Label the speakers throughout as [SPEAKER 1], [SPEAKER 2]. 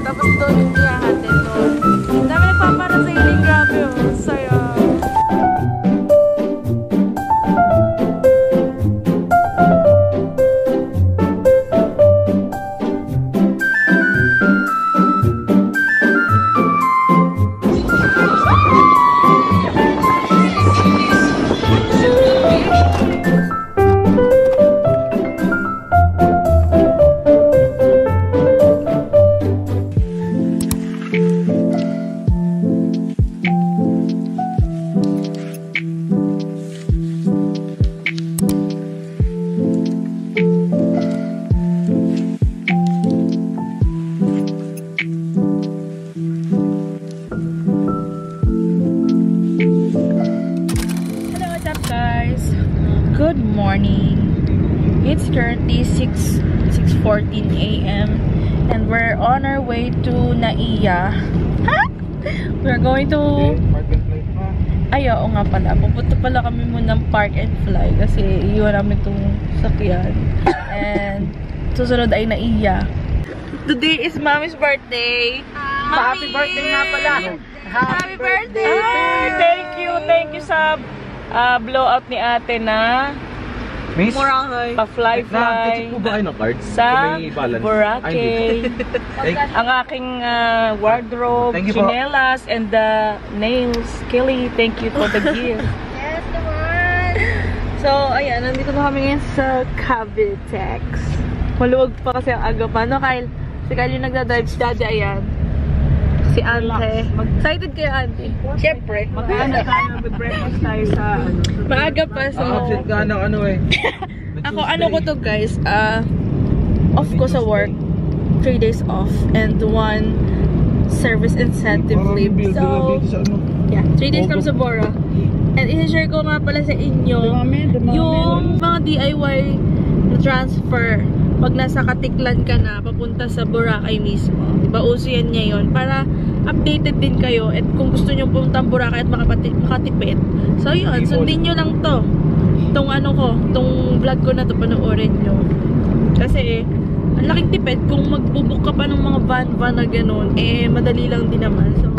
[SPEAKER 1] Tapos doon yung ihahatid doon. Dami nagpaparasailing, grabe oh. Saya. Good morning. It's currently 6:14 a.m. and we're on our way to Naiya. We're going to... Ay, oo nga pala. Pupunta pala kami muna ng Park and Fly kasi iwan namin itong sakyan. And susunod ay Naiya. Today is Mommy's birthday. Happy birthday nga pala. Happy birthday! Thank you sa blowout ni ate na pa-fly sa Boracay. Ang aking wardrobe, chinelas, and the nails. Kelly, thank you for the gift.
[SPEAKER 2] Yes, naman!
[SPEAKER 1] So, ayan, nandito na kami ngayon sa Cavitex. Maluwag pa kasi ang aga pa. No, Kyle? Si Kyle yung nagdadrive. Si Daddy, ayan. Si Ante. Excited kayo, Ante? Siyempre.
[SPEAKER 3] Mag-breakfast tayo sa...
[SPEAKER 1] Maaga pa, so...
[SPEAKER 3] Absent ka ng ano eh.
[SPEAKER 1] Ako, ano ko to guys, off ko sa work. 3 days off. And 1 service incentive leave. So, yeah. 3 days from Sabora. And i-share ko nga pala sa inyo yung mga DIY na transfer. Pag nasa Katiklan ka na, papunta sa Boracay mismo. Diba, uso yan ngayon. Para updated din kayo. At kung gusto nyo pumunta Boracay at makatipid. So, yun. Sundin nyo lang to. Itong ano ko, itong vlog ko na to, panoorin nyo. Kasi, ang laking tipid. Kung magbubuk ka pa ng mga van na ganun, eh, madali lang din naman. So,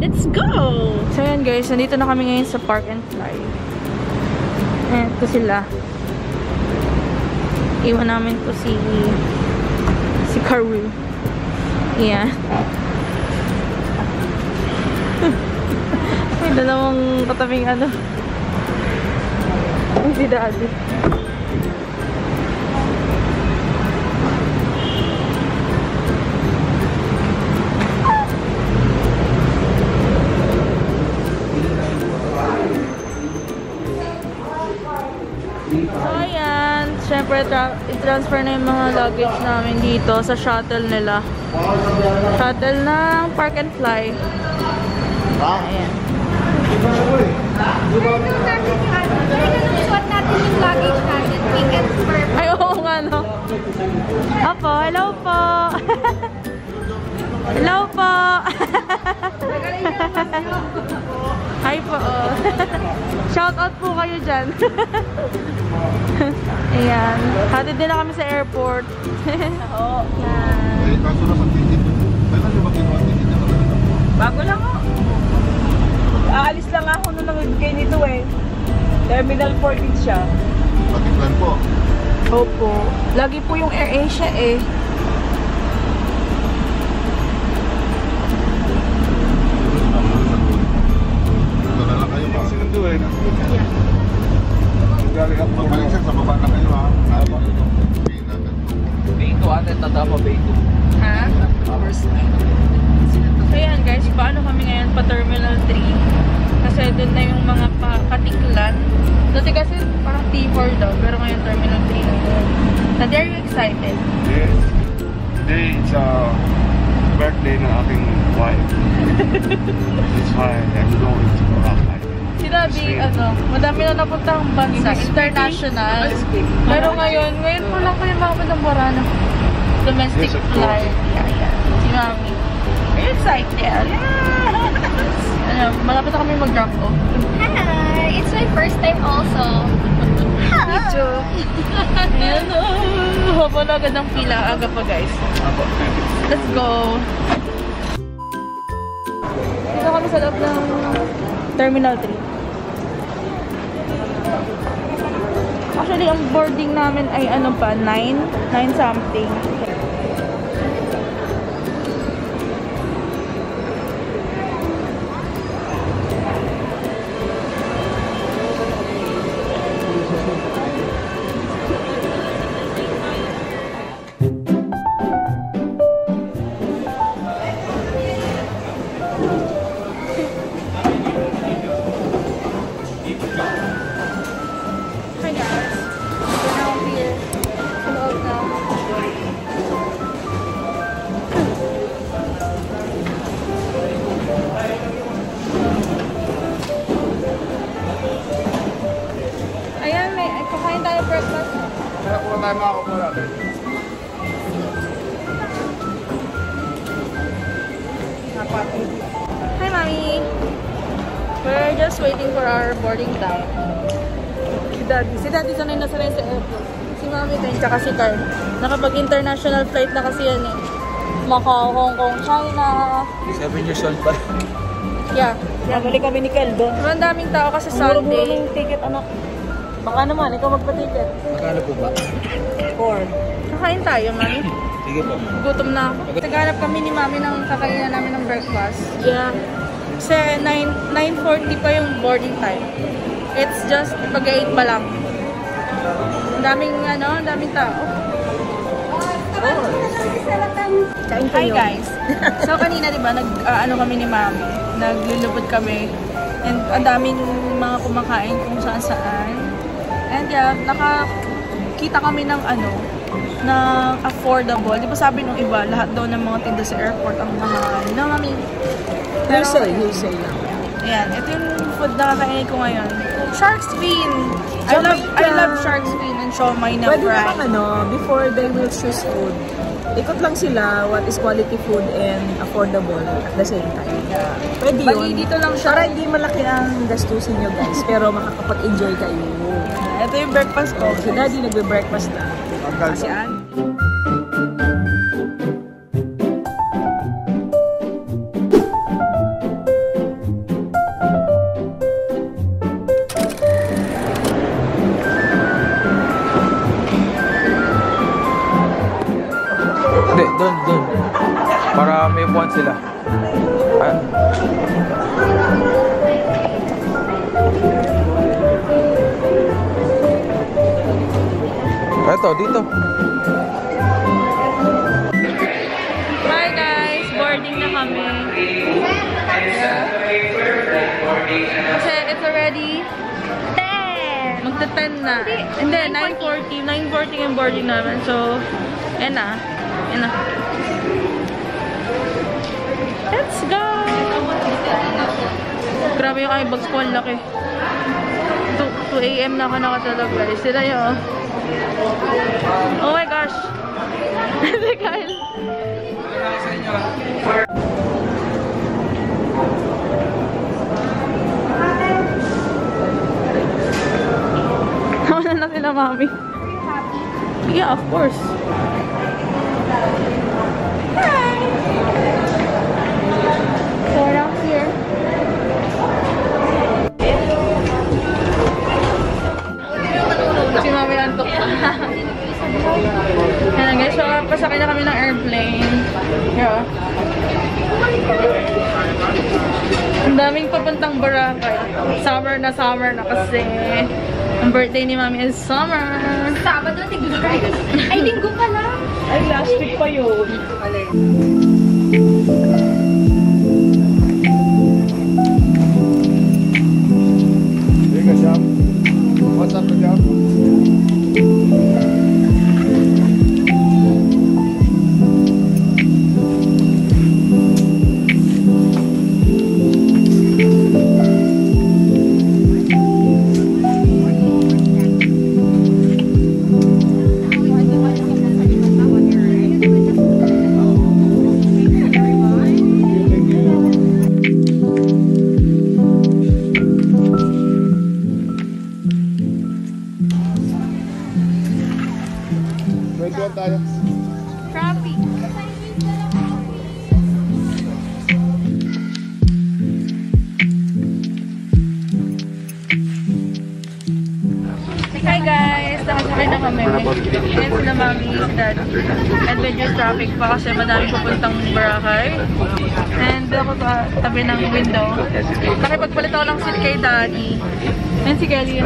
[SPEAKER 1] let's go! So, yan guys. Nandito na kami ngayon sa Park and Fly. Ayan, ito sila. Iwan namin to si Karu. Yeah. May dalawang katabing ano. Si Daddy. So, ayan. Siyempre, i-transfer na yung mga luggage namin dito sa shuttle nila. Shuttle ng Park and Fly. Ayan.
[SPEAKER 2] Suot natin yung luggage natin. Weekend for...
[SPEAKER 1] Ay, oo nga, no? Opo, hello po. Hello po. Hi po. Shout out po kayo dyan. Ayan. Hatid din na kami sa airport. Oo. Yan.
[SPEAKER 3] Bago lang ako. Aalis lang ako nung nagbigay nito eh. Terminal 14 siya.
[SPEAKER 4] Patiklan po.
[SPEAKER 1] Opo. Lagi po yung AirAsia eh.
[SPEAKER 4] Ito na lang kayo ba?
[SPEAKER 3] Sinundo eh.
[SPEAKER 4] Magbalik siya sa baba na kayo ha.
[SPEAKER 3] Beito ate, tatama Beito.
[SPEAKER 1] Ha? So yan guys, paano kami ngayon pa Terminal 3? Kasi doon na yung mga Katiklan. Dati kasi parang T4 daw, pero ngayon Terminal 3 na yun. So, are you excited?
[SPEAKER 4] Yes. Today it's birthday ng aking wife. That's why I'm going to Boracay.
[SPEAKER 1] Sinabi, madami na napuntang bansa, international. Pero ngayon po lang kayo makapunta ng domestic flight. Yeah. Si Mami. Are you excited? Yes! Malapit na kami mag-drop off.
[SPEAKER 2] Hi! It's my first time also.
[SPEAKER 1] Video. Ayan o. Habang agad ng pila. Aga pa guys. Let's go. Dito kami sa loob ng Terminal 3. Actually, ang boarding namin ay ano pa, 9 something. Hi, Mommy. We're just waiting for our boarding time. Si Daddy sanay na sanay sa airport. Si Mommy din, tsaka si Carl. Nakapag-international flight na kasi yan eh. Macau, Hong Kong, China.
[SPEAKER 5] 7 years old pa.
[SPEAKER 1] Yeah.
[SPEAKER 3] Balik kami ni Kel doon.
[SPEAKER 1] Ang daming tao kasi Sunday.
[SPEAKER 3] Mura-mura ng ticket, anak. Baka naman, ikaw magpa-ticket.
[SPEAKER 5] Magkano po ba?
[SPEAKER 3] 4.
[SPEAKER 1] Kakain tayo, Mami.
[SPEAKER 5] Sige po.
[SPEAKER 1] Gutom na ako. Naghanap kami ni Mami ng kakainan namin ng breakfast.
[SPEAKER 3] Yeah.
[SPEAKER 1] Kasi 9:40 pa yung boarding time. It's just pag-8 pa lang. Ang daming tao. Hi guys. So kanina 'di ba kami ni Mami, naglulupot kami. And ang daming mga kumakain kung saan-saan. And yeah, nakakita kami ng na affordable. Di ba sabi nung iba, lahat daw ng mga tinda sa airport ang mahal. No, Mami?
[SPEAKER 3] Hearsay lang.
[SPEAKER 1] Ayan, ito yung food na kakainin ko ngayon. Shark's fin! I love shark's fin and siomai na
[SPEAKER 3] Pwede
[SPEAKER 1] fry.
[SPEAKER 3] naman before they will choose food, ikot lang sila what is quality food and affordable at the same time. Yeah. Pwede
[SPEAKER 1] Bali,
[SPEAKER 3] yun.
[SPEAKER 1] dito lang siya.
[SPEAKER 3] Para hindi malaki ang gastusin nyo guys, pero makakapag-enjoy kayo.
[SPEAKER 1] Ito yung breakfast ko.
[SPEAKER 3] Si Daddy nagbe-breakfast na.
[SPEAKER 1] Si Ann.
[SPEAKER 5] Hindi, doon. Para may upuan sila. Eto, dito.
[SPEAKER 1] Bye guys! Boarding na kami. Yeah. Kasi it's already 10. Magta-10 na. Hindi, 9:40 yung boarding namin. So, yan na. Let's go! Grabe yung kami bags ko, ang laki. 2 AM na ako nakatulog guys. Sila yun. Oh my gosh! Si Kyle. Nauna na sila, Mami. Yeah, of course. Hi! So, around here. Si Mami antok pa. Ayan guys, so pasakay na kami ng airplane. Yeah. Ang daming papuntang Boracay. Summer na kasi. Ang birthday ni Mami is summer.
[SPEAKER 2] Sabado, ay linggo ka lang.
[SPEAKER 3] Ay, last week pa yun.
[SPEAKER 4] Hey, Kasham. What's up, Kasham?
[SPEAKER 1] kami. And sila mami, dad. And medyo traffic pa kasi madami pupuntang Boracay. And ako pa tabi ng window. Nakipagpalit ako ng seat kay daddy. And si Kelly.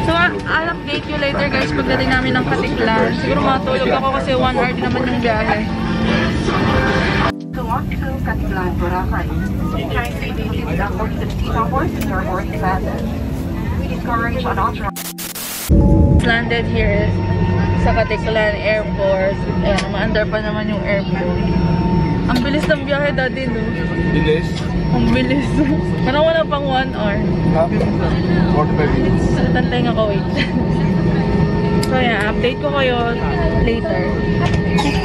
[SPEAKER 1] So, I'll update you later guys pagdating namin ng Katiklan. Siguro matulog ako kasi 1 hour din naman yung biyahe.
[SPEAKER 6] To walk to Katiklan, Boracay. Try to keep the horse and keep on horse and your horse fast. We discourage unauthorized.
[SPEAKER 1] Landed here sa Katiklan Airport. Ayan, maandar pa naman yung airport. Ang bilis ng biyahe dati, no?
[SPEAKER 4] Bilis?
[SPEAKER 1] Ang bilis. Parang wala pang 1 hour.
[SPEAKER 4] 45 minutes.
[SPEAKER 1] Tantay nga ko, wait. So, yeah, update ko kayo later.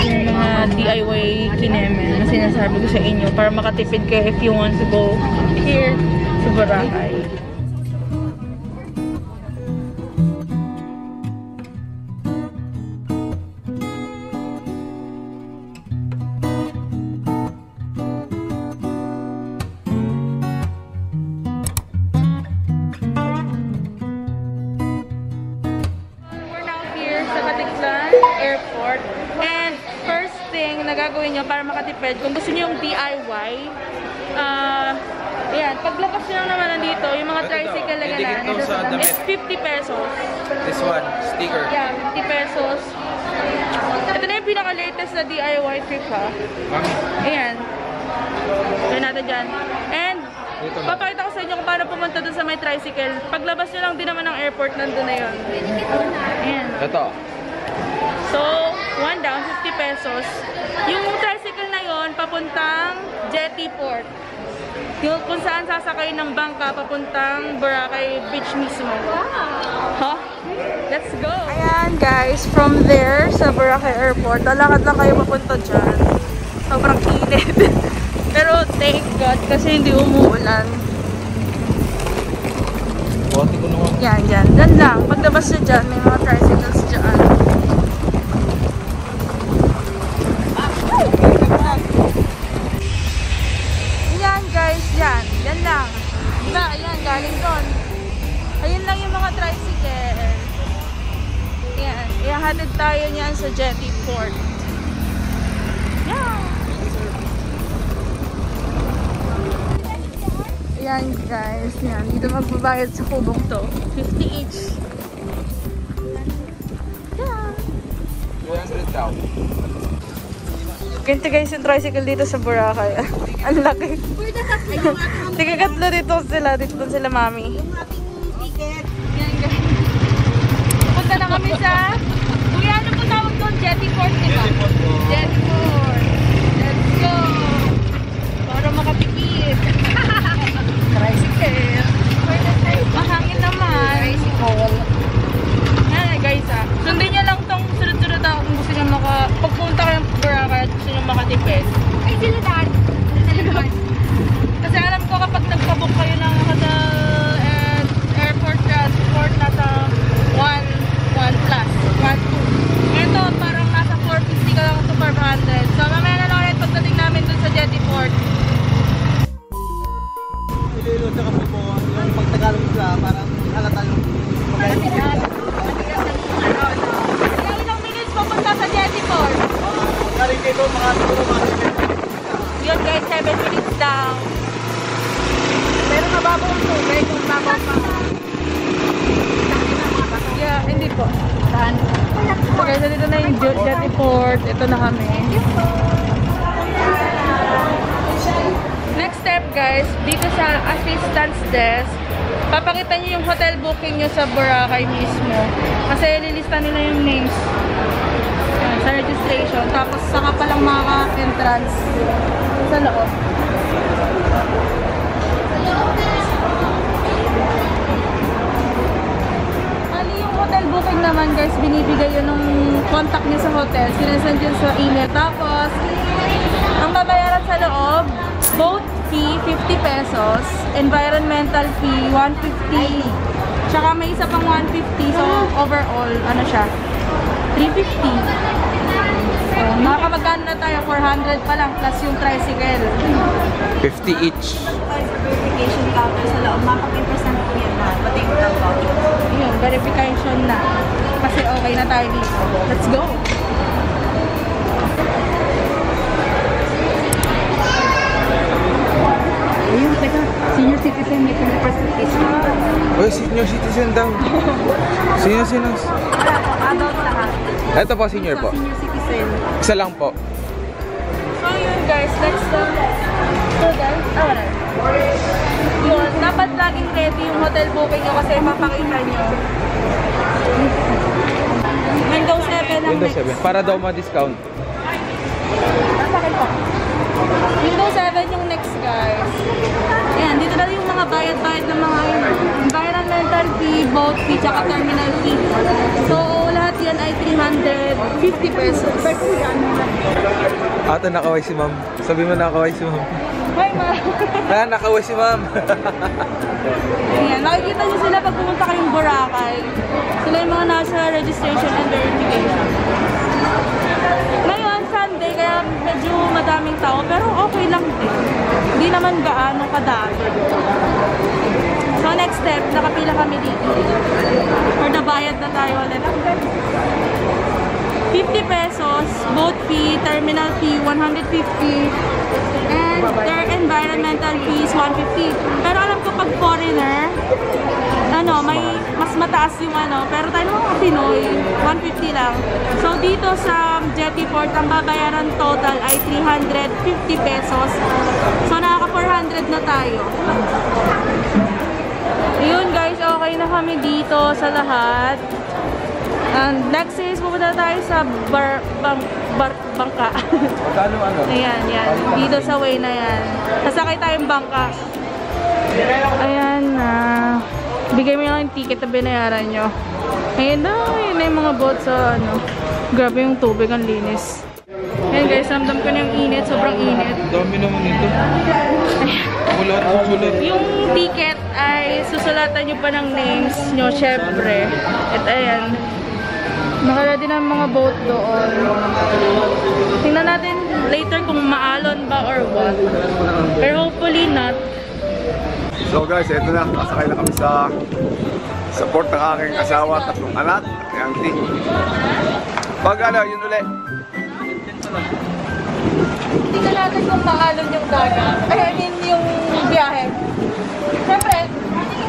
[SPEAKER 1] Yung mga DIY kineme na sinasabi ko sa inyo para makatipid kayo if you want to go here sa Boracay. Airport. And first thing na gagawin nyo para makatipid, kung gusto nyo yung DIY, ayan, paglabas nyo lang naman nandito, yung mga tricycle na gano'n, is 50 pesos.
[SPEAKER 5] This one, sticker.
[SPEAKER 1] Yeah, 50 pesos. Ito na yung pinaka-latest na DIY trip, ha? Ayan. Ayan natin dyan. And, papakita ko sa inyo kung paano pumunta dun sa may tricycle. Paglabas nyo lang din naman ng airport, nandun na yun. Ayan.
[SPEAKER 5] Ito.
[SPEAKER 1] So, 1 down, 50 pesos. Yung tricycle na yon papuntang Jetty Port. Yung kung saan sasakay ng bangka papuntang Boracay Beach mismo. Huh? Let's go! Ayan guys, from there sa Boracay Airport, lalakad lang kayo papunta dyan. Sobrang init. Pero thank God kasi hindi umuulan. Yan, yan. Yan lang. Paglabas nyo dyan, may mga tricycles dyan. Yan guys, yan. Yan lang. Diba? Ayan, galing doon. Ayun lang yung mga tricycle. Yan. Ihahatid tayo niyan sa Jetty Port. Yan. Yan guys, yan. Dito magbabayad sa kubong to. 50 each. Yan.
[SPEAKER 5] 200 daw.
[SPEAKER 1] Ganito guys yung tricycle dito sa Boracay. Ang laki. Tiga-katlo dito sila mami. Yan guys. Punta na kami sa... Kuya, ano po tawag doon? Jetty Port, diba? Jetty Port. Let's go. Para makapikit. Tricycle. Mahangin naman. Tricycle. Yan guys sundin nyo lang tong sunod-sunod ako kung gusto nyo pagpunta kayo ng Boracay at gusto nyo makatipid.
[SPEAKER 2] Ay, sila dad.
[SPEAKER 1] Kasi alam ko kapag nagpabook kayo ng hotel and airport transport nasa 1 plus, 1, 2. Ito parang nasa 450 ka lang to 500. So mamaya na lang ulit pagdating namin dun sa Jetty Port.
[SPEAKER 7] Ililo sa kasi po, yung pagtagalog sila, parang halata yung
[SPEAKER 1] Kaya ilang minutes papunta sa Jetty Port?
[SPEAKER 7] galing dito, mga siguro mga
[SPEAKER 1] Yun guys, 7 minutes down. Pero mababaw ang tubig, kung mababaw pa. Yeah, hindi po. Saan? So guys, dito na yung Jetty Port. Ito na kami. Next step guys, dito sa assistance desk, papakita nyo yung hotel booking nyo sa Boracay mismo. Kasi lilista nila yung names sa registration. Tapos saka palang maka-entrance sa loob. Ano yung hotel booking naman guys, binibigay yun ng contact nyo sa hotel. Sinasend yun sa email. Tapos, ang babayaran sa loob, boat fee, 50 pesos. Environmental fee, 150. Tsaka may isa pang 150. So, overall, ano siya? 350. So, makakapagkano na tayo? 400 pa lang plus yung tricycle.
[SPEAKER 5] 50 each.
[SPEAKER 2] Verification counter sa loob. Makapag-present po yan na. Pati yung tawag.
[SPEAKER 1] Yun, verification na. Kasi okay na tayo dito. Let's go!
[SPEAKER 2] Ayun, teka. Senior citizen may 20% discount.
[SPEAKER 5] Uy, senior citizen daw. Sino?
[SPEAKER 2] Adult lahat.
[SPEAKER 5] Ito po, senior po.
[SPEAKER 2] Senior citizen.
[SPEAKER 5] Isa lang po.
[SPEAKER 1] So yun guys, next student. Yun, dapat laging ready yung hotel booking nyo kasi mapakita nyo. Windows 7 ang
[SPEAKER 5] Windows
[SPEAKER 1] next.
[SPEAKER 5] 7. Para daw ma-discount.
[SPEAKER 1] Windows 7 yung next guys. Ayan, dito na yung mga bayad-bayad ng mga environmental fee, boat fee, tsaka terminal fee. So lahat yan ay 350 pesos.
[SPEAKER 5] Ata nakaway si ma'am. Sabi mo nakaway si ma'am.
[SPEAKER 1] Hi ma!
[SPEAKER 5] Nakaway si ma'am.
[SPEAKER 1] Ayan, makikita nyo sila pag pumunta kayong Boracay. Sila yung mga nasa registration and verification. Ngayon, Sunday, kaya medyo madaming tao, pero okay lang din. Hindi naman gaano kadami. So next step, nakapila kami dito. For the bayad na tayo ulit. 50 pesos, boat fee, terminal fee, 150, and their environmental fee is 150. Pero alam ko pag foreigner, may mas mataas yung pero tayo mga Pinoy, 150 lang. So dito sa Jetty Port, ang babayaran total ay 350 pesos. So nakaka 400 na tayo. Yun guys, okay na kami dito sa lahat. And next is pupunta tayo sa bangka. Ayan, yan. Dito sa way na yan. Sasakay tayong bangka. Ayan na. Bigay mo lang yung ticket na binayaran nyo. Ayan na. Ayan na yung mga boat sa Grabe yung tubig, ang linis. Ayan guys, ramdam ko na yung init. Sobrang init.
[SPEAKER 5] Dami naman ito. Mulat.
[SPEAKER 1] Yung ticket ay susulatan nyo pa ng names nyo, syempre. At ayan. Nakalala din ang mga boat doon. Tingnan natin later kung maalon ba or what. Pero hopefully not.
[SPEAKER 4] So guys, eto na. Kasakay na kami sa port ng aking asawa, 3 anak, auntie. Pag yun ulit.
[SPEAKER 1] Tingnan natin kung maalon yung dagat. I mean yung biyahe. Siyempre,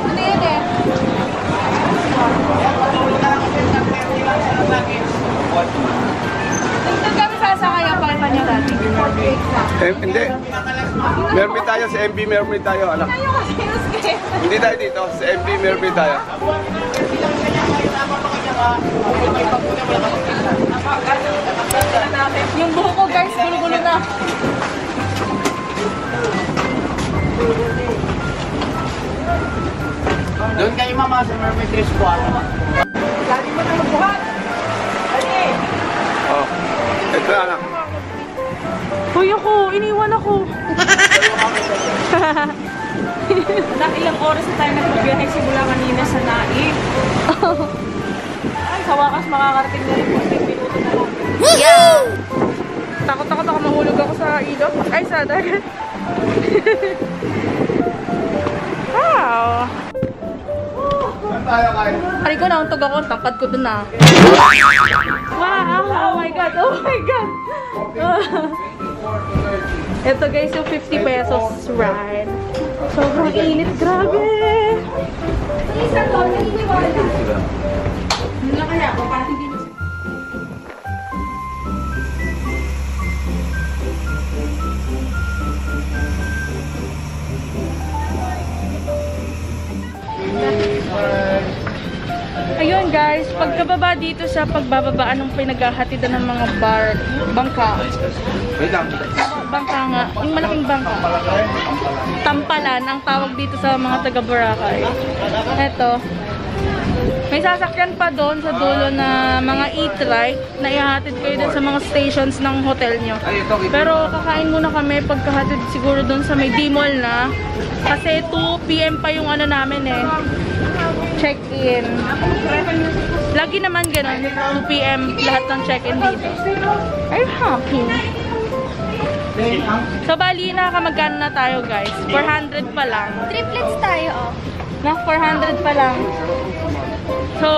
[SPEAKER 1] ano yun eh. Doon kami sasakay ang pangipanya natin.
[SPEAKER 4] Hindi. Mermaid tayo sa MB Mermaid tayo, anak. Hindi tayo dito, sa MB Mermaid tayo.
[SPEAKER 1] Yung buho ko guys, gulo-gulo na.
[SPEAKER 7] Doon kayo mama sa Mermaid Race po. Lagi mo na magbuhat.
[SPEAKER 4] Oh, ito na anak.
[SPEAKER 1] Hoy ako, iniwan ako.
[SPEAKER 3] Ilang oras na tayo nagbibiyahe simula kanina sa Naik. Ay, sa wakas makakarating na rin 15 minuto na lang.
[SPEAKER 1] Yeah! Takot ako mahulog ako sa ilog. Ay, sa dagat. Wow!
[SPEAKER 4] Saan tayo kayo?
[SPEAKER 1] Aray ko, nauntog ako. Tampad ko dun na. Wow! Oh my God! Oh my God! Ito guys, yung 50 pesos ride. Sobrang init. Grabe!
[SPEAKER 2] Isa to, naniniwala.
[SPEAKER 1] Ano na kaya ako? Parang hindi mo... Ayun guys, pagkababa dito sa pagbababaan ng pinaghahatidan ng mga bangka.
[SPEAKER 5] Wait lang.
[SPEAKER 1] Bangka nga, yung malaking bangka. Tampalan ang tawag dito sa mga taga Boracay. Eto. May sasakyan pa doon sa dulo na mga e-trike na ihahatid kayo doon sa mga stations ng hotel nyo. Pero kakain muna kami pagkahatid siguro doon sa may D-Mall na. Kasi 2 PM pa yung namin eh. Check-in. Lagi naman ganun, 2 PM lahat ng check-in dito. Are you happy? So, bali, nakakamagkano na tayo, guys? 400 pa lang.
[SPEAKER 2] Triplets tayo, oh.
[SPEAKER 1] Na, 400 pa lang. So,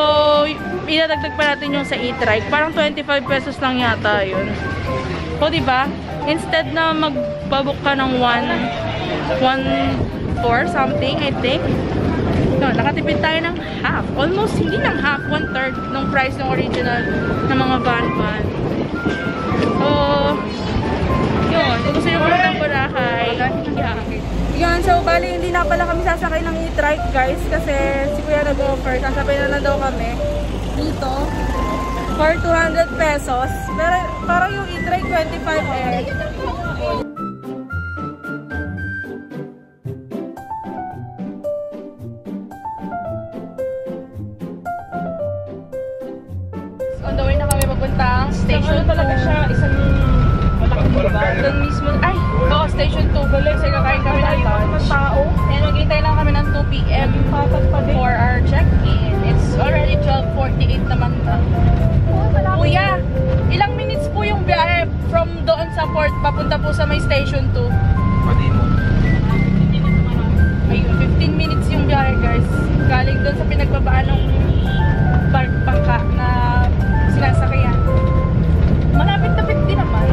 [SPEAKER 1] inadagdag pa natin yung sa e-trike. Parang 25 pesos lang yata yun. So, diba? Instead na magbabook ka ng 1.4 something, I think. No, nakatipid tayo ng half. Almost, hindi ng half, 1/3 ng price ng original ng mga van-van. So, yun. Kung gusto nyo pumunta ng Boracay, yeah. Yan, so bali hindi na pala kami sasakay ng e-trike, guys, kasi si Kuya nag-offer, sasabay na daw kami dito for 200 pesos. Pero parang yung e-trike 25 eh. On the way na kami papuntang station 2.
[SPEAKER 3] Talaga siya, isang malaking lugar.
[SPEAKER 1] Doon mismo, ay, oo, station 2. Kasi kakain kami ng lunch.
[SPEAKER 3] Tao.
[SPEAKER 1] And maghintay lang kami ng 2 p.m. for our check-in. It's already 12:48 naman na. Kuya, ilang minutes po yung biyahe from doon sa port papunta po sa may station 2?
[SPEAKER 5] Pati mo.
[SPEAKER 1] Ayun, 15 minutes yung biyahe, guys. Galing doon sa pinagbabaan ng bangka na sinasakyan. Malapit-lapit din naman.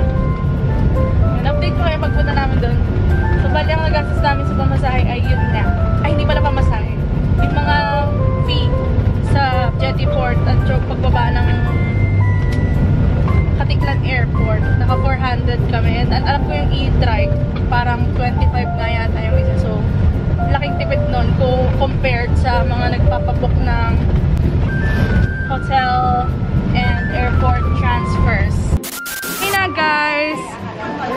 [SPEAKER 1] Update ko kayo pagpunta namin doon. So, bali ang nagastos namin sa pamasahe ay yun na. Ay, hindi pala pamasahe. Yung mga fee sa Jetty Port at pagbaba ng Katiklan Airport. Naka 400 kami. And alam ko yung e-trike, parang 25 nga yata yung isa. So, laking tipid nun kung compared sa mga nagpapabook ng hotel and airport transfers. Hey na, guys!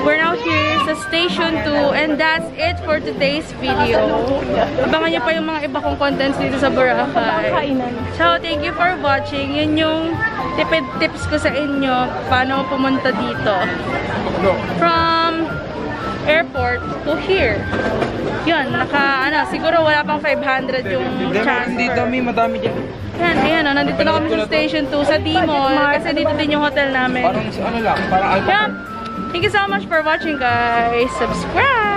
[SPEAKER 1] We're now here sa Station 2 and that's it for today's video. Abangan niyo pa yung mga iba kong contents dito sa Boracay. So, thank you for watching. Yun yung tipid tips ko sa inyo paano pumunta dito. From airport to here. Yun, siguro wala pang 500 yung transfer.
[SPEAKER 5] Dito, madami dyan.
[SPEAKER 1] Yan, ayan, nandito na kami sa Station 2 sa D-Mall kasi dito din yung hotel namin.
[SPEAKER 5] Parang ano lang, parang
[SPEAKER 1] Thank you so much for watching, guys. Subscribe!